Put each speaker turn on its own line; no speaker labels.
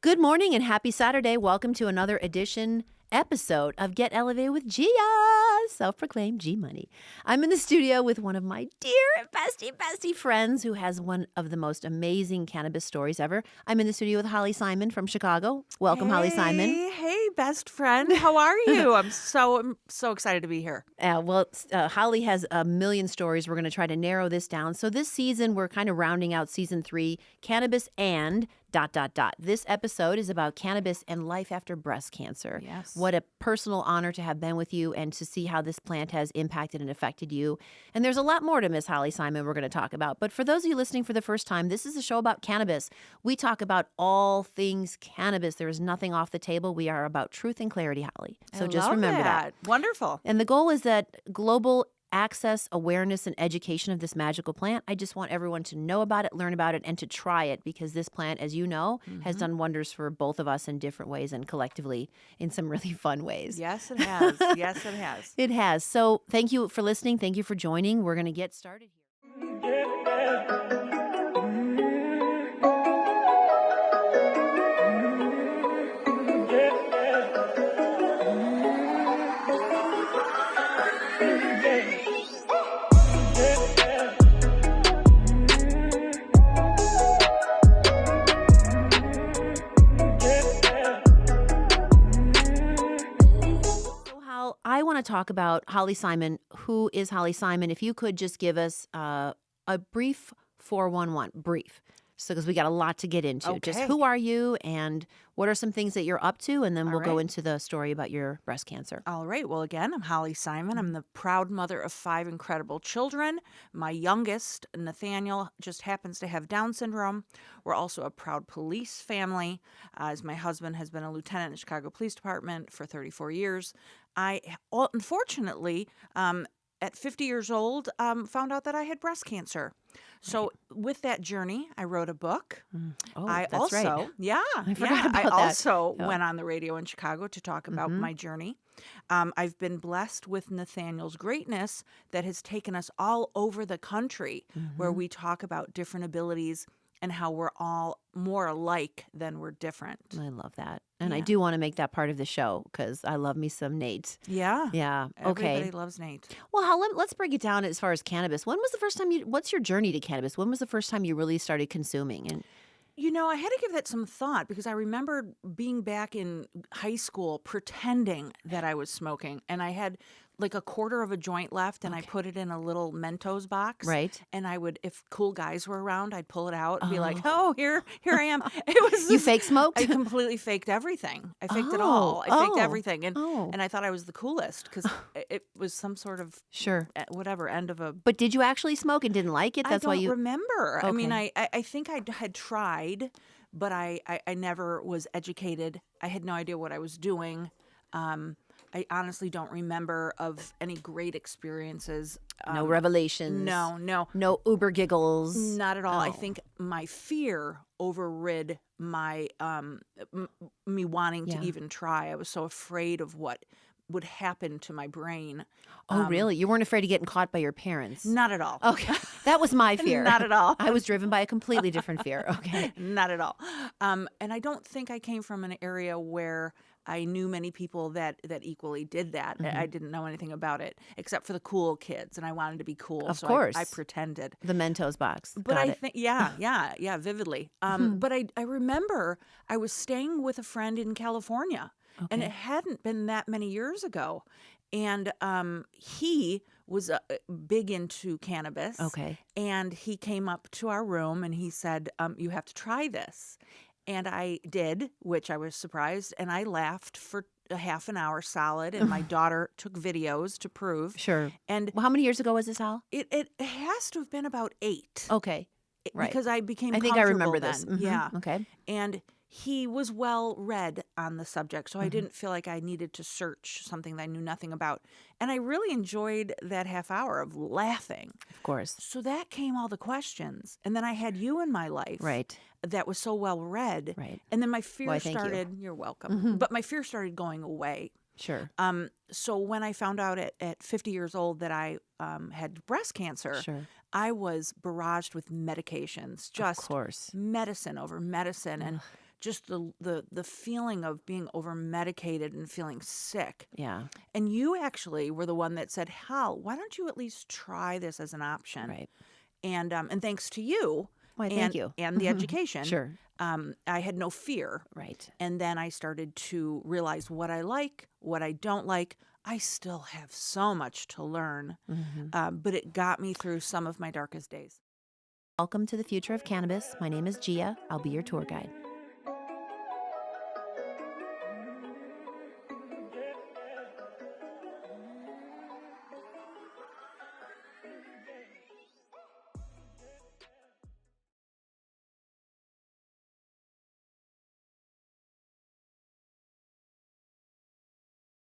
Good morning and happy Saturday. Welcome to another episode of Get Elevated with Gia, self-proclaimed G Money. I'm in the studio with one of my dear bestie friends who has one of the most amazing cannabis stories ever. I'm in the studio with Holly Simon from Chicago. Welcome, Holly Simon.
Hey, best friend. How are you? I'm so excited to be here.
Holly has a million stories. We're going to try to narrow this down. So this season, we're kind of rounding out season 3, cannabis and ... This episode is about cannabis and life after breast cancer.
Yes.
What a personal honor to have been with you and to see how this plant has impacted and affected you. And there's a lot more to Miss Holly Simon we're going to talk about. But for those of you listening for the first time, this is a show about cannabis. We talk about all things cannabis. There is nothing off the table. We are about truth and clarity, Holly. So just remember that.
Wonderful.
And the goal is that global access, awareness, and education of this magical plant. I just want everyone to know about it, learn about it, and to try it because this plant, as you know, has done wonders for both of us in different ways and collectively in some really fun ways.
Yes, it has. Yes, it has.
It has. So thank you for listening. Thank you for joining. We're going to get started here. I want to talk about Holly Simon. Who is Holly Simon? If you could just give us a brief 411, brief. So, because we got a lot to get into.
Okay.
Just who are you and what are some things that you're up to? And then we'll go
right.
into the story about your breast cancer.
All right. Well, again, I'm Holly Simon. I'm the proud mother of 5 incredible children. My youngest, Nathaniel, just happens to have Down syndrome. We're also a proud police family, as my husband has been a lieutenant in the Chicago Police Department for 34 years. I, unfortunately, at 50 years old, found out that I had breast cancer. So with that journey, I wrote a book.
Oh,
I
that's
also,
right.
yeah,
I forgot about
I
that.
also
Yeah.
went on the radio in Chicago to talk about my journey. I've been blessed with Nathaniel's greatness that has taken us all over the country, where we talk about different abilities and how we're all more alike than we're different.
I love that. And I
Yeah.
do want to make that part of the show because I love me some Nate.
Yeah.
Yeah. Okay.
Everybody loves Nate.
Well, let's break it down as far as cannabis. When was the first time what's your journey to cannabis? When was the first time you really started consuming? And
You know, I had to give that some thought because I remember being back in high school pretending that I was smoking, and I had like a quarter of a joint left, and I put it in a little Mentos box.
Right.
And I would, if cool guys were around, I'd pull it out and be like, "Oh, here I am." It was
you fake smoked?
I completely faked everything. I faked it all. I faked everything, and
Oh.
and I thought I was the coolest because it was some sort of
Sure.
whatever end of a.
But did you actually smoke and didn't like it? That's
I
why
don't
you
remember. I mean,
Okay.
I think I had tried, but I never was educated. I had no idea what I was doing. I honestly don't remember of any great experiences.
no revelations.
No,
No Uber giggles.
not at all. I
Oh.
think my fear overrid my me wanting
Yeah.
to even try. I was so afraid of what would happen to my brain.
Oh, really? You weren't afraid of getting caught by your parents?
Not at all.
Okay. That was my fear.
Not at all.
I was driven by a completely different fear. Okay.
Not at all. And I don't think I came from an area where I knew many people that equally did that. I didn't know anything about it except for the cool kids, and I wanted to be cool.
Of
so
course.
I pretended.
The Mentos box.
But
Got
I
it.
think, yeah, vividly. But I remember I was staying with a friend in California, and it hadn't been that many years ago. And he was big into cannabis.
Okay.
And he came up to our room and he said, "You have to try this." And I did, which I was surprised. And I laughed for a half an hour solid. And my daughter took videos to prove.
Sure.
And
Well, how many years ago was this, Hal?
it has to have been about 8.
Okay. Right.
Because I became
I think I remember
comfortable
this.
then.
Mhm.
Yeah.
Okay.
And he was well read on the subject, so I didn't feel like I needed to search something that I knew nothing about. And I really enjoyed that half hour of laughing.
Of course.
So that came all the questions. And then I had you in my life
Right.
that was so well read.
Right.
And then my fear
Why, thank you.
started, you're welcome, but my fear started going away.
Sure.
So when I found out at 50 years old that I had breast cancer,
Sure.
I was barraged with medications,
Of
just
course.
medicine over medicine, and just the feeling of being over medicated and feeling sick.
Yeah.
And you actually were the one that said, Hal, why don't you at least try this as an option?
Right.
And thanks to you
Why, thank you.
and the education,
Sure.
I had no fear.
Right.
And then I started to realize what I like, what I don't like. I still have so much to learn, but it got me through some of my darkest days.
Welcome to the future of cannabis. My name is Gia. I'll be your tour guide.